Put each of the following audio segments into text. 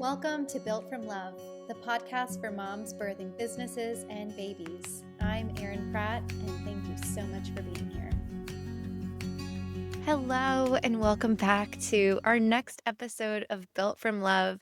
Welcome to Built From Love, the podcast for moms birthing businesses and babies. I'm Erin Pratt, and thank you so much for being here. Hello, and welcome back to our next episode of Built From Love.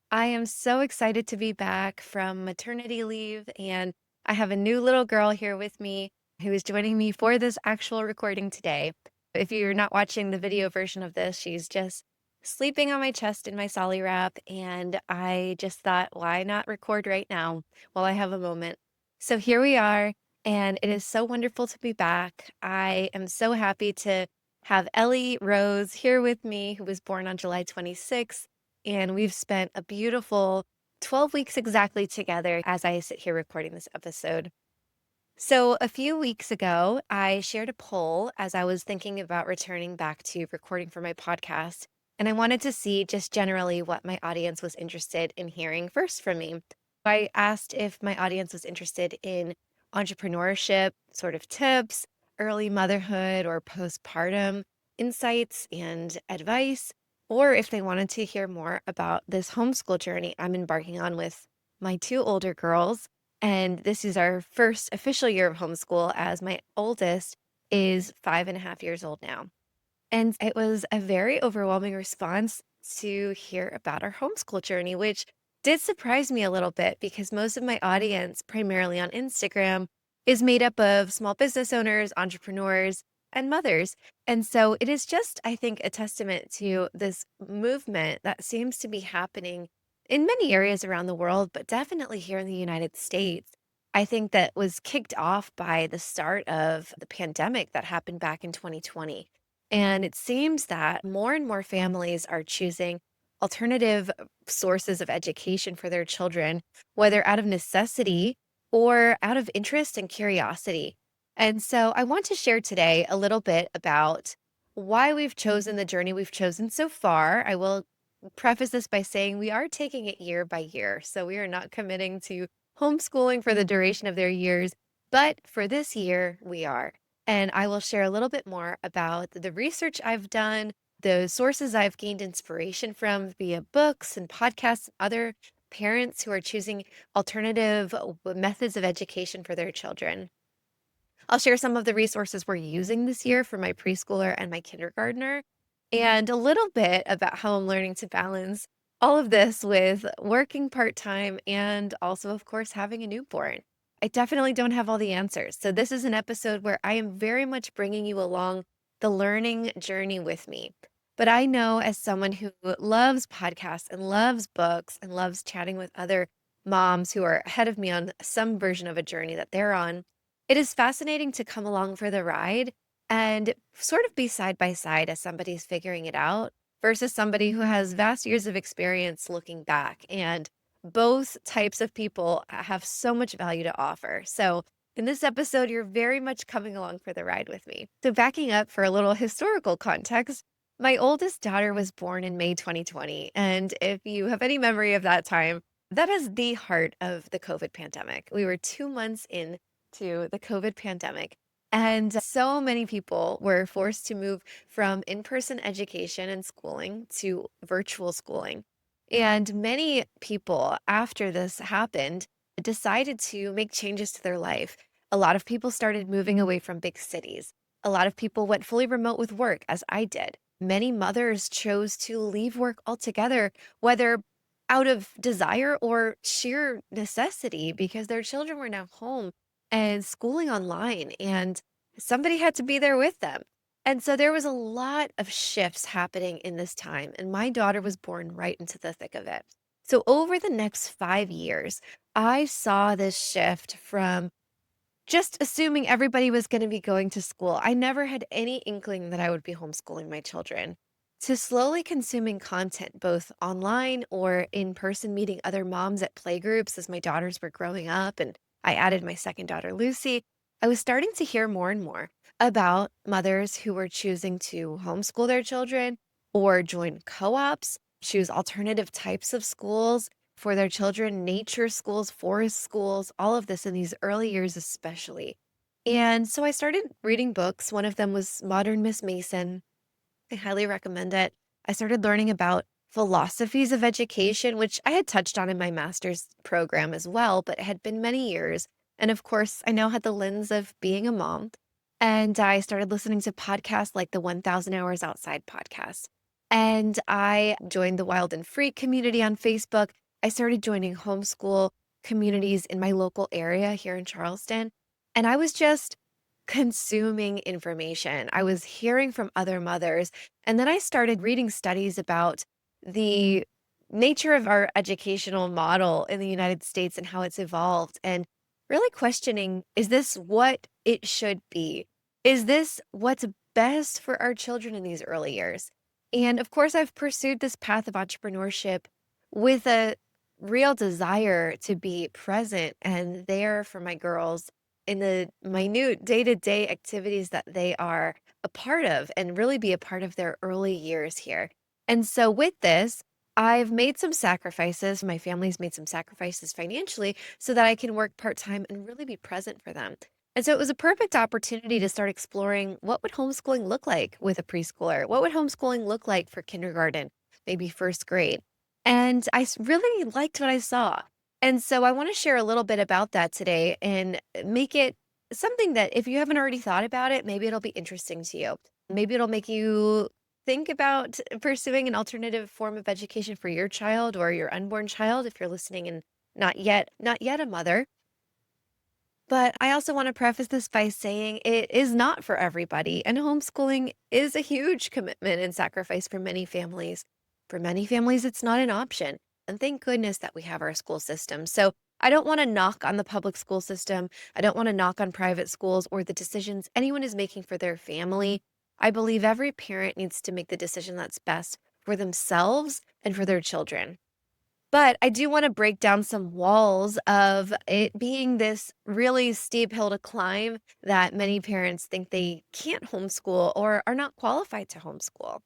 I am so excited to be back from maternity leave, and I have a new little girl here with me who is joining me for this actual recording today. If you're not watching the video version of this, she's just sleeping on my chest in my Solly wrap, and I just thought, why not record right now while I have a moment? So here we are, and it is so wonderful to be back. I am so happy to have Ellie Rose here with me, who was born on July 26th, and we've spent a beautiful 12 weeks exactly together as I sit here recording this episode. So, a few weeks ago, I shared a poll as I was thinking about returning back to recording for my podcast. And I wanted to see just generally what my audience was interested in hearing first from me. I asked if my audience was interested in entrepreneurship, sort of tips, early motherhood or postpartum insights and advice, or if they wanted to hear more about this homeschool journey I'm embarking on with my two older girls. And this is our first official year of homeschool, as my oldest is 5.5 years old now. And it was a very overwhelming response to hear about our homeschool journey, which did surprise me a little bit because most of my audience, primarily on Instagram, is made up of small business owners, entrepreneurs, and mothers. And so it is just, I think, a testament to this movement that seems to be happening in many areas around the world, but definitely here in the United States. I think that was kicked off by the start of the pandemic that happened back in 2020. And it seems that more and more families are choosing alternative sources of education for their children, whether out of necessity or out of interest and curiosity. And so I want to share today a little bit about why we've chosen the journey we've chosen so far. I will preface this by saying we are taking it year by year. So we are not committing to homeschooling for the duration of their years, but for this year, we are. And I will share a little bit more about the research I've done, the sources I've gained inspiration from via books and podcasts, and other parents who are choosing alternative methods of education for their children. I'll share some of the resources we're using this year for my preschooler and my kindergartner, and a little bit about how I'm learning to balance all of this with working part-time and also, of course, having a newborn. I definitely don't have all the answers. So this is an episode where I am very much bringing you along the learning journey with me. But I know, as someone who loves podcasts and loves books and loves chatting with other moms who are ahead of me on some version of a journey that they're on, it is fascinating to come along for the ride and sort of be side by side as somebody's figuring it out versus somebody who has vast years of experience looking back. And both types of people have so much value to offer. So in this episode, you're very much coming along for the ride with me. So backing up for a little historical context, my oldest daughter was born in May 2020. And if you have any memory of that time, that is the heart of the COVID pandemic. We were 2 months in to the COVID pandemic. And so many people were forced to move from in-person education and schooling to virtual schooling. And many people, after this happened, decided to make changes to their life. A lot of people started moving away from big cities. A lot of people went fully remote with work, as I did. Many mothers chose to leave work altogether, whether out of desire or sheer necessity, because their children were now home and schooling online, and somebody had to be there with them. And so there was a lot of shifts happening in this time, and my daughter was born right into the thick of it. So over the next 5 years, I saw this shift from just assuming everybody was going to be going to school. I never had any inkling that I would be homeschooling my children, to slowly consuming content, both online or in person, meeting other moms at playgroups as my daughters were growing up. And I added my second daughter, Lucy. I was starting to hear more and more about mothers who were choosing to homeschool their children or join co ops, choose alternative types of schools for their children, nature schools, forest schools, all of this in these early years, especially. And so I started reading books. One of them was Modern Miss Mason. I highly recommend it. I started learning about philosophies of education, which I had touched on in my master's program as well, but it had been many years. And of course, I now had the lens of being a mom. And I started listening to podcasts like the 1000 Hours Outside podcast. And I joined the Wild and Free community on Facebook. I started joining homeschool communities in my local area here in Charleston. And I was just consuming information. I was hearing from other mothers. And then I started reading studies about the nature of our educational model in the United States and how it's evolved, and really questioning, is this what it should be? Is this what's best for our children in these early years? And of course, I've pursued this path of entrepreneurship with a real desire to be present and there for my girls in the minute day-to-day activities that they are a part of and really be a part of their early years here. And so with this, I've made some sacrifices. My family's made some sacrifices financially so that I can work part-time and really be present for them. And so it was a perfect opportunity to start exploring, what would homeschooling look like with a preschooler? What would homeschooling look like for kindergarten, maybe first grade? And really liked what I saw. And so I want to share a little bit about that today and make it something that, if you haven't already thought about it, maybe it'll be interesting to you. Maybe it'll make you think about pursuing an alternative form of education for your child or your unborn child if you're listening and not yet a mother. But I also want to preface this by saying it is not for everybody, and homeschooling is a huge commitment and sacrifice for many families. For many families, it's not an option. And thank goodness that we have our school system. So I don't want to knock on the public school system. I don't want to knock on private schools or the decisions anyone is making for their family. I believe every parent needs to make the decision that's best for themselves and for their children. But I do wanna break down some walls of it being this really steep hill to climb that many parents think they can't homeschool or are not qualified to homeschool.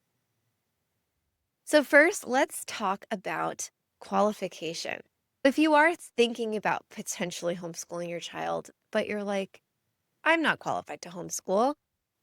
So first, let's talk about qualification. If you are thinking about potentially homeschooling your child, but you're like, I'm not qualified to homeschool.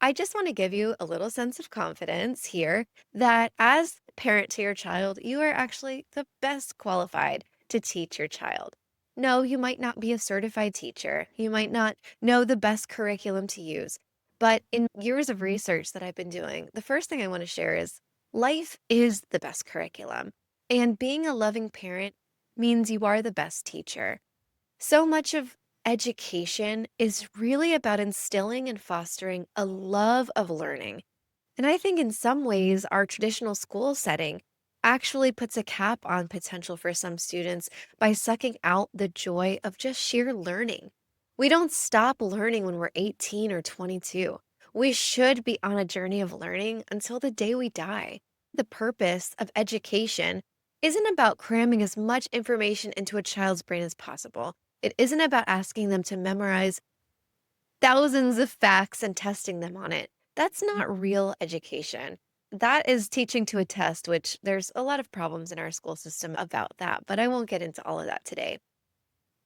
I just want to give you a little sense of confidence here that as a parent to your child, you are actually the best qualified to teach your child. No, you might not be a certified teacher. You might not know the best curriculum to use. But in years of research that I've been doing, the first thing I want to share is life is the best curriculum. And being a loving parent means you are the best teacher. So much of education is really about instilling and fostering a love of learning. And I think in some ways, our traditional school setting actually puts a cap on potential for some students by sucking out the joy of just sheer learning. We don't stop learning when we're 18 or 22. We should be on a journey of learning until the day we die. The purpose of education isn't about cramming as much information into a child's brain as possible. It isn't about asking them to memorize thousands of facts and testing them on it. That's not real education. That is teaching to a test, which there's a lot of problems in our school system about that, but I won't get into all of that today.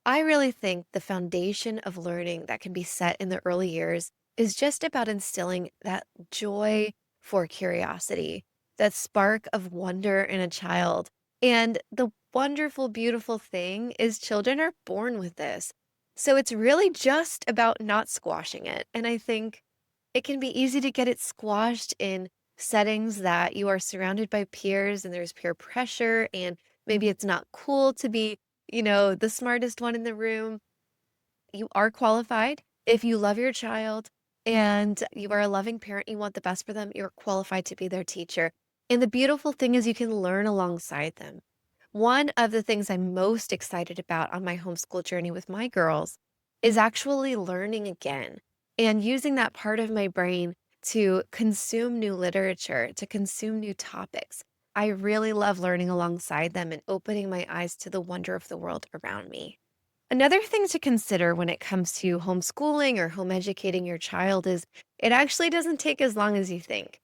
I really think the foundation of learning that can be set in the early years is just about instilling that joy for curiosity, that spark of wonder in a child. And the wonderful, beautiful thing is children are born with this. So it's really just about not squashing it. And I think it can be easy to get it squashed in settings that you are surrounded by peers and there's peer pressure, and maybe it's not cool to be, the smartest one in the room. You are qualified. If you love your child and you are a loving parent, you want the best for them, you're qualified to be their teacher. And the beautiful thing is you can learn alongside them. One of the things I'm most excited about on my homeschool journey with my girls is actually learning again and using that part of my brain to consume new literature, to consume new topics. I really love learning alongside them and opening my eyes to the wonder of the world around me. Another thing to consider when it comes to homeschooling or home educating your child is it actually doesn't take as long as you think.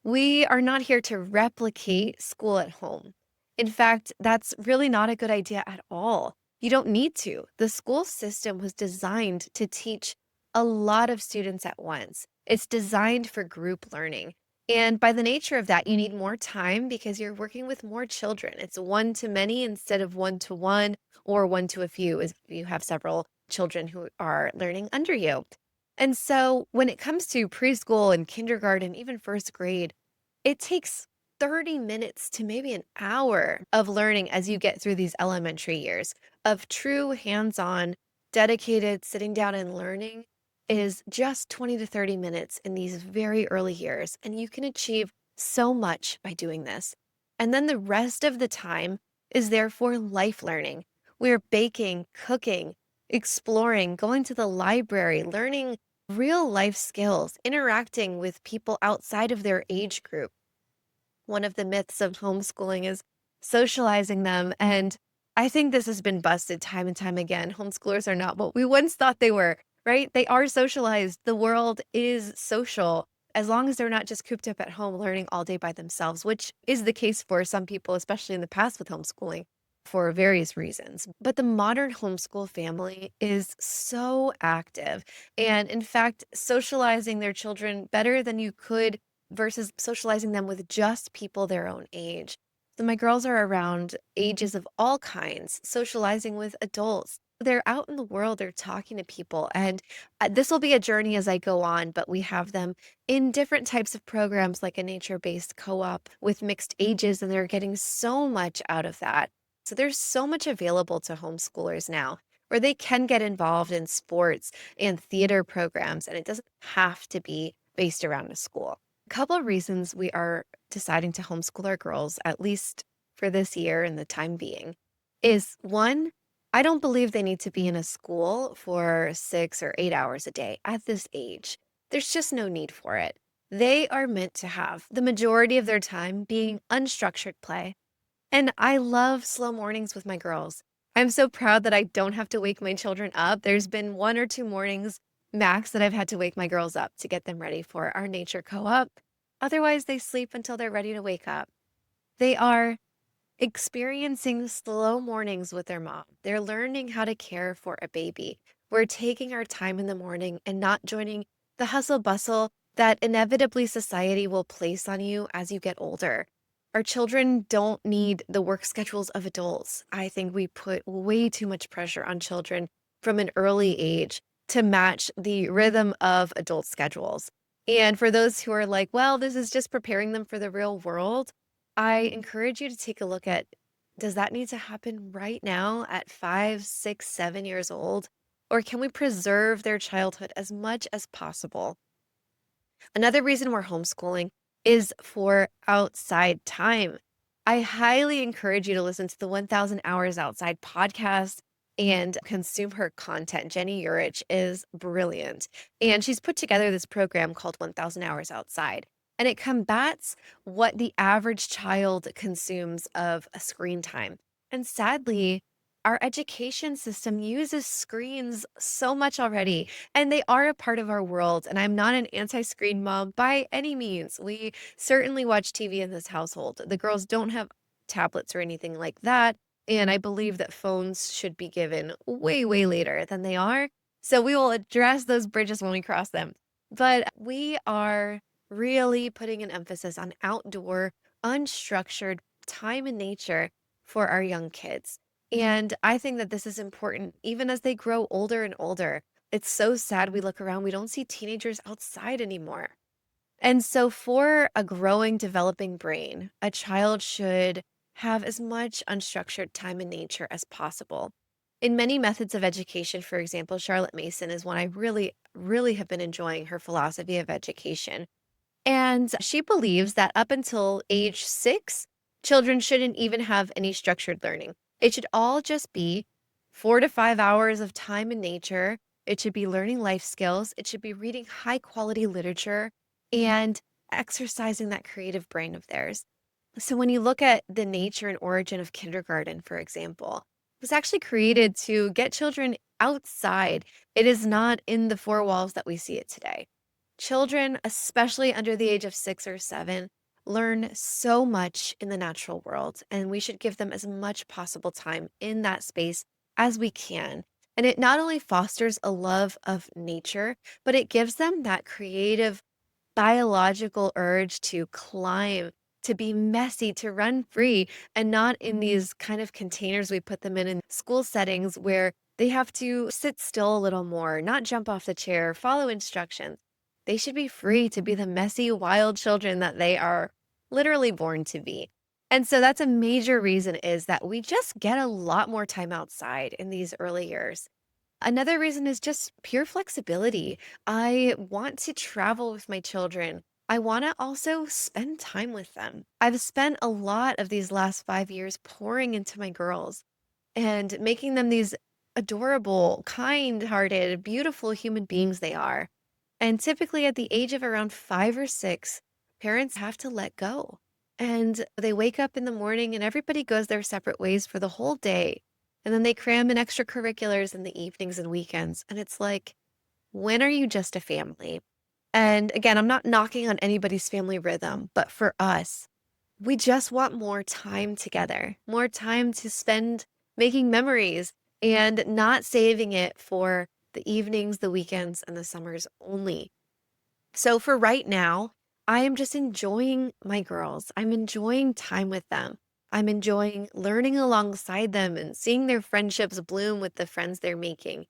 We are not here to replicate school at home. In fact, that's really not a good idea at all. You don't need to. The school system was designed to teach a lot of students at once. It's designed for group learning. And by the nature of that, you need more time because you're working with more children. It's one to many instead of one to one or one to a few, if you have several children who are learning under you. And so when it comes to preschool and kindergarten, even first grade, it takes 30 minutes to maybe an hour of learning as you get through these elementary years of true hands on, dedicated sitting down and learning is just 20 to 30 minutes in these very early years. And you can achieve so much by doing this. And then the rest of the time is there for life learning. We're baking, cooking, exploring, going to the library, learning real life skills, interacting with people outside of their age group. One of the myths of homeschooling is socializing them. And I think this has been busted time and time again. Homeschoolers are not what we once thought they were, right? They are socialized. The world is social as long as they're not just cooped up at home learning all day by themselves, which is the case for some people, especially in the past with homeschooling for various reasons. But the modern homeschool family is so active and, in fact, socializing their children better than you could versus socializing them with just people their own age. So my girls are around ages of all kinds, socializing with adults. They're out in the world, they're talking to people. And this will be a journey as I go on, but we have them in different types of programs like a nature based co op with mixed ages, and they're getting so much out of that. So there's so much available to homeschoolers now where they can get involved in sports and theater programs, and it doesn't have to be based around a school. Couple of reasons we are deciding to homeschool our girls, at least for this year and the time being, is one, I don't believe they need to be in a school for 6 or 8 hours a day at this age. There's just no need for it. They are meant to have the majority of their time being unstructured play. And I love slow mornings with my girls. I'm so proud that I don't have to wake my children up. There's been 1 or 2 mornings max that I've had to wake my girls up to get them ready for our nature co-op. Otherwise, they sleep until they're ready to wake up. They are experiencing slow mornings with their mom. They're learning how to care for a baby. We're taking our time in the morning and not joining the hustle bustle that inevitably society will place on you as you get older. Our children don't need the work schedules of adults. I think we put way too much pressure on children from an early age to match the rhythm of adult schedules. And for those who are like, well, this is just preparing them for the real world, I encourage you to take a look at, does that need to happen right now at 5, 6, 7 years old? Or can we preserve their childhood as much as possible? Another reason we're homeschooling is for outside time. I highly encourage you to listen to the 1000 Hours Outside podcast and consume her content. Jenny Urich is brilliant. And she's put together this program called 1000 Hours Outside. And it combats what the average child consumes of a screen time. And sadly, our education system uses screens so much already, and they are a part of our world. And I'm not an anti screen mom by any means. We certainly watch TV in this household. The girls don't have tablets or anything like that. And I believe that phones should be given way, way later than they are. So we will address those bridges when we cross them. But we are really putting an emphasis on outdoor, unstructured time in nature for our young kids. And I think that this is important even as they grow older and older. It's so sad we look around, we don't see teenagers outside anymore. And so, for a growing, developing brain, a child should have as much unstructured time in nature as possible. In many methods of education, for example, Charlotte Mason is one I really, really have been enjoying her philosophy of education. And she believes that up until age 6, children shouldn't even have any structured learning. It should all just be 4 to 5 hours of time in nature. It should be learning life skills. It should be reading high quality literature and exercising that creative brain of theirs. So when you look at the nature and origin of kindergarten, for example, it was actually created to get children outside. It is not in the four walls that we see it today. Children, especially under the age of 6 or 7, learn so much in the natural world, and we should give them as much possible time in that space as we can. And it not only fosters a love of nature, but it gives them that creative biological urge to climb, to be messy, to run free, and not in these kind of containers we put them in school settings where they have to sit still a little more, not jump off the chair, follow instructions. They should be free to be the messy, wild children that they are literally born to be. And so that's a major reason is that we just get a lot more time outside in these early years. Another reason is just pure flexibility. I want to travel with my children. I want to also spend time with them. I've spent a lot of these last 5 years pouring into my girls and making them these adorable, kind hearted, beautiful human beings they are. And typically at the age of around 5 or 6, parents have to let go. And they wake up in the morning and everybody goes their separate ways for the whole day. And then they cram in extracurriculars in the evenings and weekends. And it's like, when are you just a family? And again, I'm not knocking on anybody's family rhythm, but for us, we just want more time together, more time to spend making memories and not saving it for the evenings, the weekends, and the summers only. So for right now, I am just enjoying my girls. I'm enjoying time with them. I'm enjoying learning alongside them and seeing their friendships bloom with the friends they're making.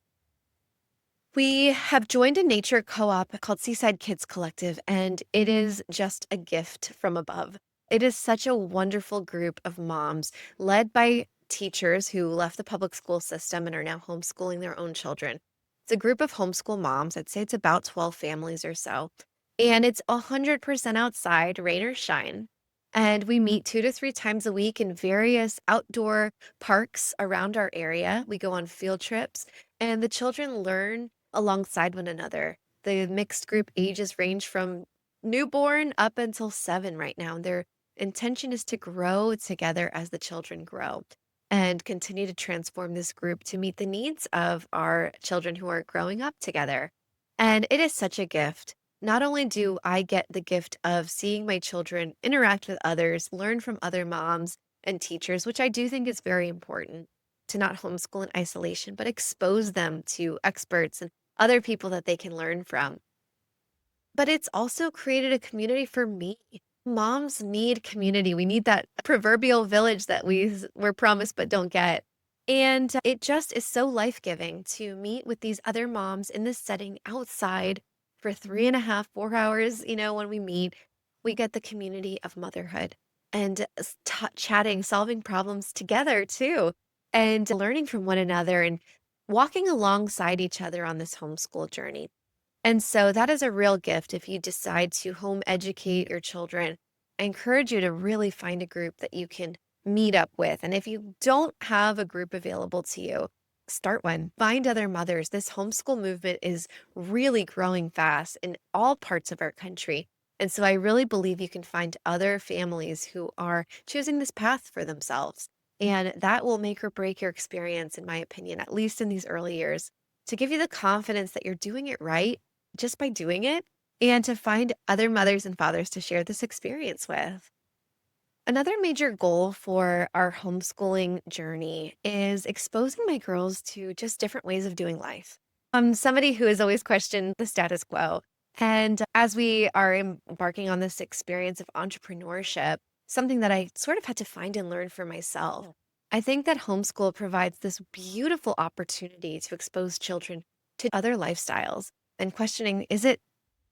We have joined a nature co-op called Seaside Kids Collective, and it is just a gift from above. It is such a wonderful group of moms led by teachers who left the public school system and are now homeschooling their own children. It's a group of homeschool moms. I'd say it's about 12 families or so. And it's 100% outside, rain or shine. And we meet 2 to 3 times a week in various outdoor parks around our area. We go on field trips, and the children learn alongside one another. The mixed group ages range from newborn up until 7 right now. And their intention is to grow together as the children grow and continue to transform this group to meet the needs of our children who are growing up together. And it is such a gift. Not only do I get the gift of seeing my children interact with others, learn from other moms and teachers, which I do think is very important to not homeschool in isolation, but expose them to experts and other people that they can learn from. But it's also created a community for me. Moms need community. We need that proverbial village that we're promised but don't get. And it just is so life-giving to meet with these other moms in this setting outside for 3.5, 4 hours. When we meet, we get the community of motherhood and chatting, solving problems together too, and learning from one another and walking alongside each other on this homeschool journey. And so that is a real gift if you decide to home educate your children. I encourage you to really find a group that you can meet up with. And if you don't have a group available to you, start one. Find other mothers. This homeschool movement is really growing fast in all parts of our country. And so I really believe you can find other families who are choosing this path for themselves. And that will make or break your experience, in my opinion, at least in these early years, to give you the confidence that you're doing it right just by doing it, and to find other mothers and fathers to share this experience with. Another major goal for our homeschooling journey is exposing my girls to just different ways of doing life. I'm somebody who has always questioned the status quo. And as we are embarking on this experience of entrepreneurship, something that I sort of had to find and learn for myself, I think that homeschool provides this beautiful opportunity to expose children to other lifestyles and questioning, is it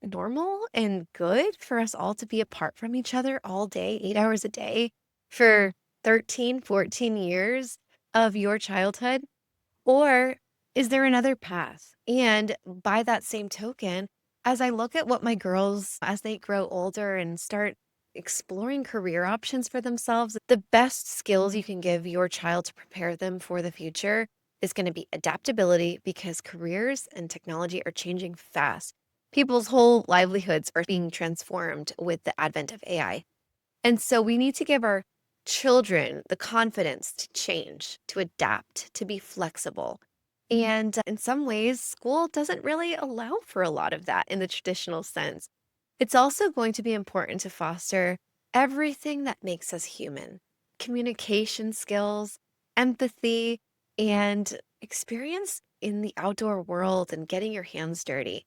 normal and good for us all to be apart from each other all day, 8 hours a day for 13, 14 years of your childhood? Or is there another path? And by that same token, as I look at what my girls, as they grow older and start exploring career options for themselves, the best skills you can give your child to prepare them for the future is going to be adaptability, because careers and technology are changing fast. People's whole livelihoods are being transformed with the advent of AI. And so we need to give our children the confidence to change, to adapt, to be flexible. And in some ways, school doesn't really allow for a lot of that in the traditional sense. It's also going to be important to foster everything that makes us human: communication skills, empathy, and experience in the outdoor world and getting your hands dirty.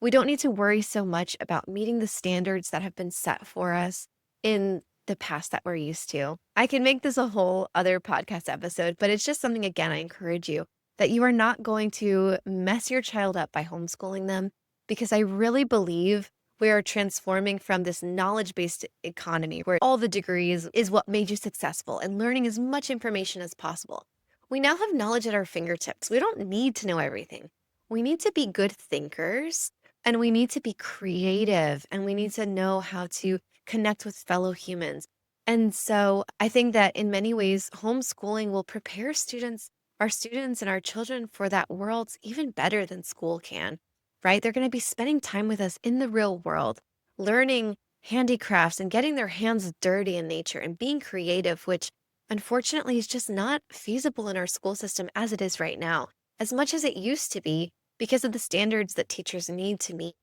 we don't need to worry so much about meeting the standards that have been set for us in the past that we're used to. I can make this a whole other podcast episode, but it's just something, again, I encourage you that you are not going to mess your child up by homeschooling them because I really believe we are transforming from this knowledge-based economy where all the degrees is what made you successful and learning as much information as possible. We now have knowledge at our fingertips. We don't need to know everything. We need to be good thinkers and we need to be creative and we need to know how to connect with fellow humans. And so I think that in many ways, homeschooling will prepare our students and our children for that world even better than school can, right? They're going to be spending time with us in the real world, learning handicrafts and getting their hands dirty in nature and being creative, which unfortunately is just not feasible in our school system as it is right now, as much as it used to be because of the standards that teachers need to meet.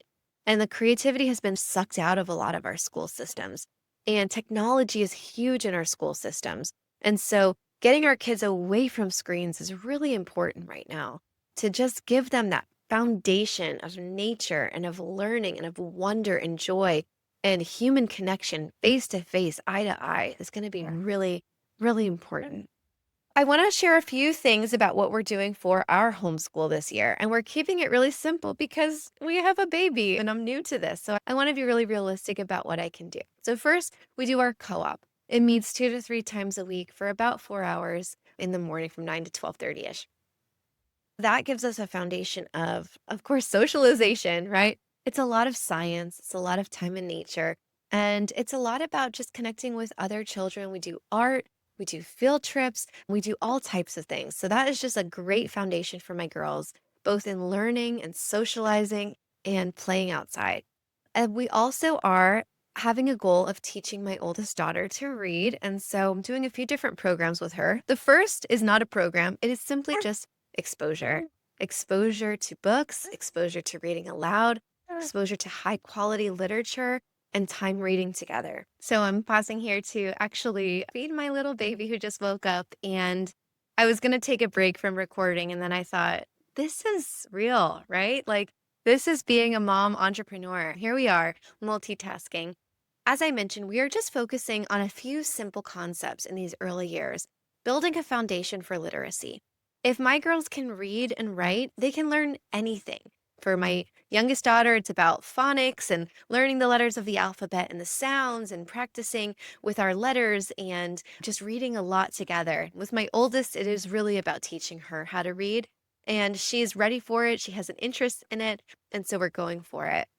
And the creativity has been sucked out of a lot of our school systems. And technology is huge in our school systems. And so getting our kids away from screens is really important right now to just give them that foundation of nature and of learning and of wonder and joy and human connection face to face, eye to eye is going to be really, really important. I want to share a few things about what we're doing for our homeschool this year. And we're keeping it really simple because we have a baby and I'm new to this. So I want to be really realistic about what I can do. So, first, we do our co op. It meets 2 to 3 times a week for about 4 hours in the morning from 9 to 12:30 ish. That gives us a foundation of course, socialization, right? It's a lot of science, it's a lot of time in nature, and it's a lot about just connecting with other children. We do art, we do field trips, we do all types of things. So that is just a great foundation for my girls, both in learning and socializing and playing outside. And we also are having a goal of teaching my oldest daughter to read. And so I'm doing a few different programs with her. The first is not a program, it is simply just exposure. Exposure to books, exposure to reading aloud, exposure to high quality literature, and time reading together. So I'm pausing here to actually feed my little baby who just woke up. And I was going to take a break from recording. And then I thought, this is real, right? Like, this is being a mom entrepreneur. Here we are, multitasking. As I mentioned, we are just focusing on a few simple concepts in these early years, building a foundation for literacy. If my girls can read and write, they can learn anything. For my youngest daughter, it's about phonics and learning the letters of the alphabet and the sounds and practicing with our letters and just reading a lot together. With my oldest, it is really about teaching her how to read, and she's ready for it. She has an interest in it, and so we're going for it.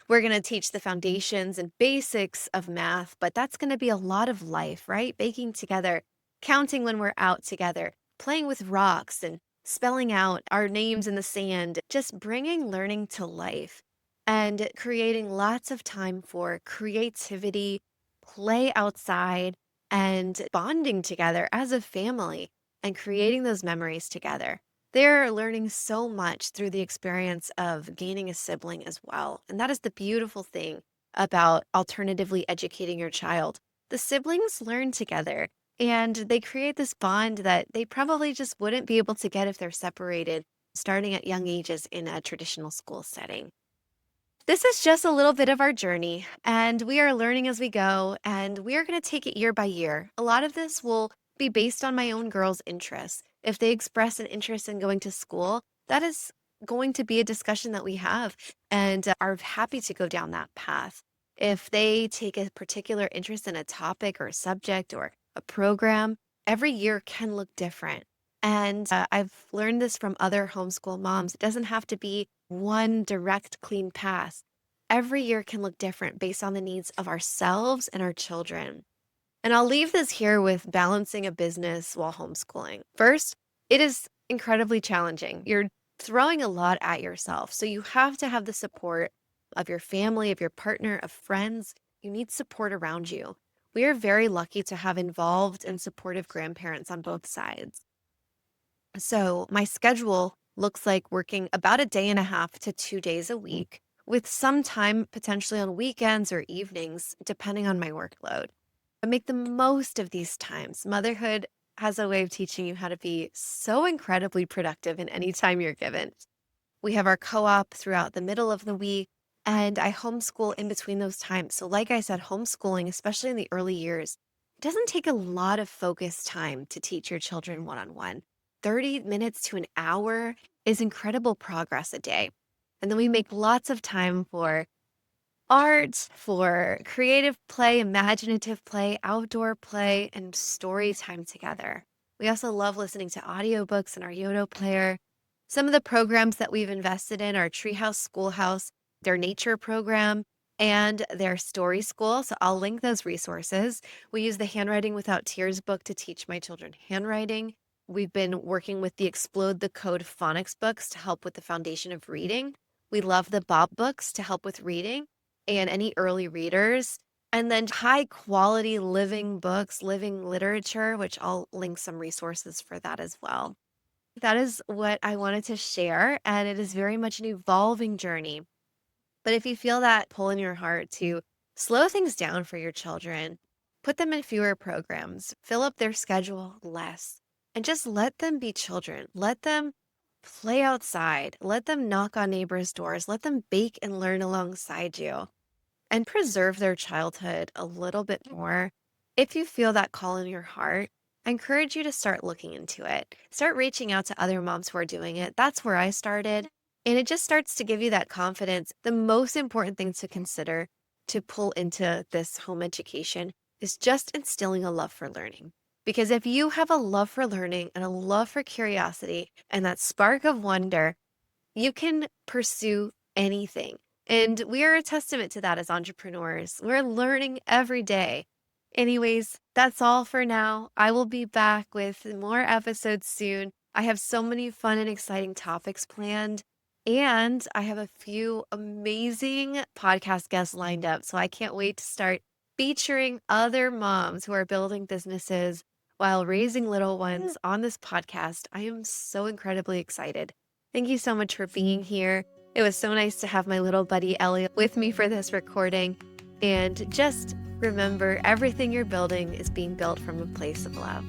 We're going to teach the foundations and basics of math, but that's going to be a lot of life, right? Baking together, counting when we're out together, playing with rocks and spelling out our names in the sand, just bringing learning to life and creating lots of time for creativity, play outside, and bonding together as a family and creating those memories together. They're learning so much through the experience of gaining a sibling as well. And that is the beautiful thing about alternatively educating your child. The siblings learn together and they create this bond that they probably just wouldn't be able to get if they're separated starting at young ages in a traditional school setting. This is just a little bit of our journey, and we are learning as we go, and we are going to take it year by year. A lot of this will be based on my own girls' interests. If they express an interest in going to school, that is going to be a discussion that we have and are happy to go down that path. If they take a particular interest in a topic or a subject or a program, every year can look different. And I've learned this from other homeschool moms. It doesn't have to be one direct, clean path. Every year can look different based on the needs of ourselves and our children. And I'll leave this here with balancing a business while homeschooling. First, it is incredibly challenging. You're throwing a lot at yourself. So you have to have the support of your family, of your partner, of friends. You need support around you. We are very lucky to have involved and supportive grandparents on both sides. So my schedule looks like working about a day and a half to 2 days a week, with some time potentially on weekends or evenings, depending on my workload. I make the most of these times. Motherhood has a way of teaching you how to be so incredibly productive in any time you're given. We have our co-op throughout the middle of the week, and I homeschool in between those times. So like I said, homeschooling, especially in the early years, it doesn't take a lot of focused time to teach your children one-on-one. 30 minutes to an hour is incredible progress a day. And then we make lots of time for art, for creative play, imaginative play, outdoor play, and story time together. We also love listening to audiobooks in our Yodo player. Some of the programs that we've invested in are Treehouse Schoolhouse, their nature program, and their story school. So I'll link those resources. We use the Handwriting Without Tears book to teach my children handwriting. We've been working with the Explode the Code phonics books to help with the foundation of reading. We love the Bob books to help with reading and any early readers. And then high quality living books, living literature, which I'll link some resources for that as well. That is what I wanted to share, and it is very much an evolving journey. But if you feel that pull in your heart to slow things down for your children, put them in fewer programs, fill up their schedule less, and just let them be children. Let them play outside. Let them knock on neighbors' doors. Let them bake and learn alongside you and preserve their childhood a little bit more. If you feel that call in your heart, I encourage you to start looking into it. Start reaching out to other moms who are doing it. That's where I started. And it just starts to give you that confidence. The most important thing to consider to pull into this home education is just instilling a love for learning. Because if you have a love for learning and a love for curiosity and that spark of wonder, you can pursue anything. And we are a testament to that as entrepreneurs. We're learning every day. Anyways, that's all for now. I will be back with more episodes soon. I have so many fun and exciting topics planned, and I have a few amazing podcast guests lined up. So I can't wait to start featuring other moms who are building businesses while raising little ones on this podcast. I am so incredibly excited. Thank you so much for being here. It was so nice to have my little buddy Ellie with me for this recording. And just remember, everything you're building is being built from a place of love.